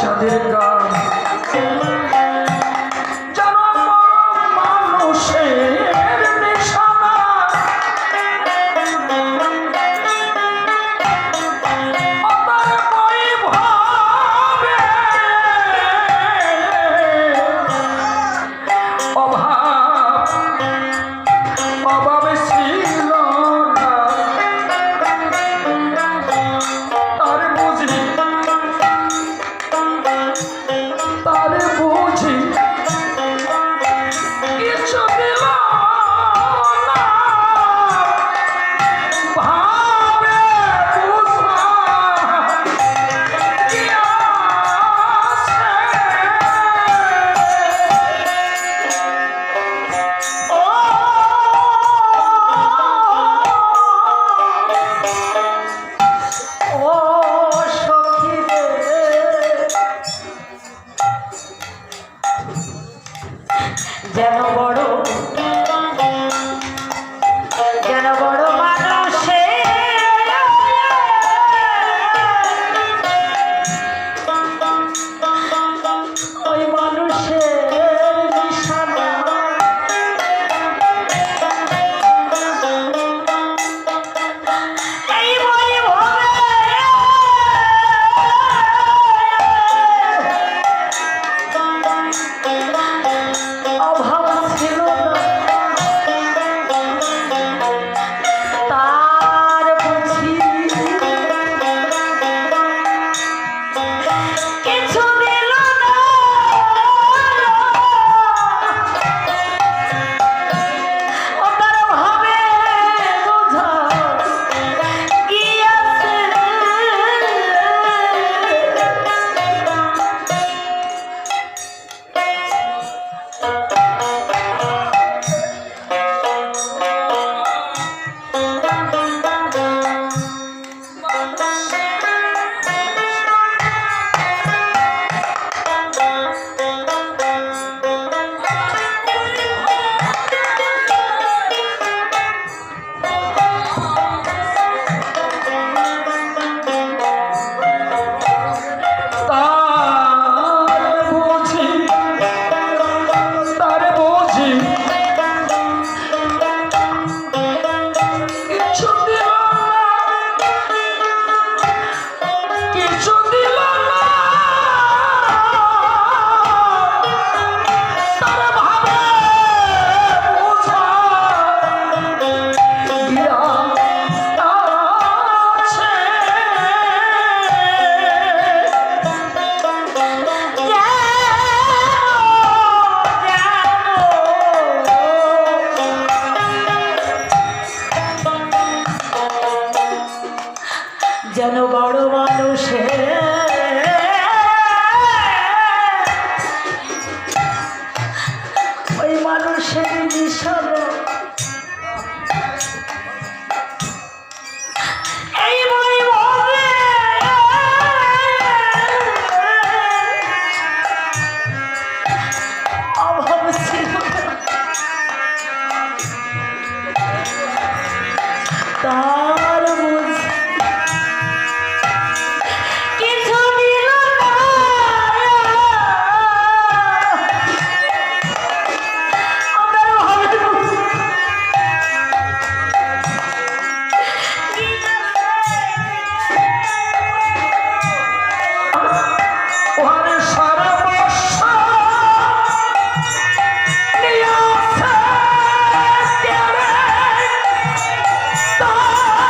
চাঁদের গান যেন মানুষের নিশানা অতার বৈভবে অভাব অভাবে ছিল না তার বুঝি কিছু দিল না ভাবে বুঝবা কি আছে ও সখী রে যেন বড় মানুষে ওই মানুষের নিশানা এই অভাব ছিল না তার বুঝি কিছু দিল না ও তার ভাবে বোঝা গিয়াছে যেন বড় মানুষে ওই মানুষের নিশানা এই বৈভবে অভাব ছিল তার বুঝ কিছু দিল না আমার ভাবে ওরে সর্বস্ব নিয়ে আসে তার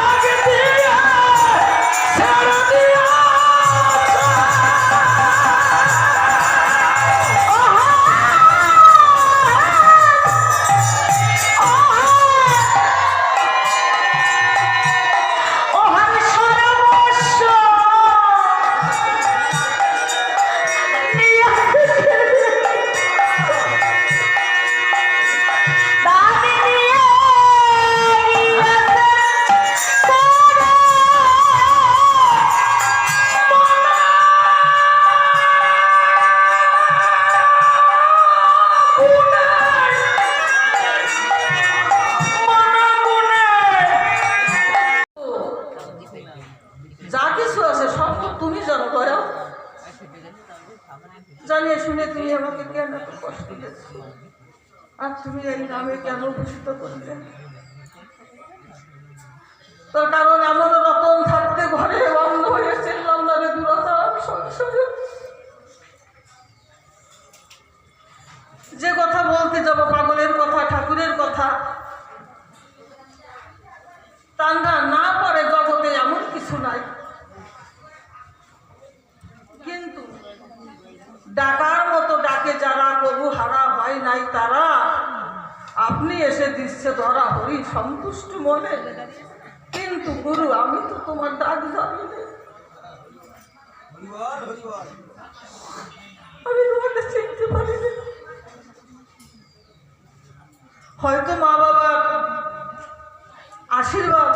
করেছি, আর তুমি এই নামে কেন ভূষিত করলে? তার কারণ এমন রকম থাকতে ঘরে বন্ধ হয়েছিলাম না রে দুরাচার সংসারে। যে কথা বলতে যাব পাগলের কথা, ঠাকুরের কথা, তারা না পারে জগতে এমন কিছু নাই। কিন্তু ডাকার মতো ডাকে যারা প্রভু হারা হয় নাই তারা, আপনি এসে দিচ্ছে ধরা হরি সন্তুষ্ট মনে। কিন্তু গুরু আমি তো তোমার ডাক জানি না, আমি তোমাকে চিনতে পারি না। হয়তো মা বাবার আশীর্বাদ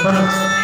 চলো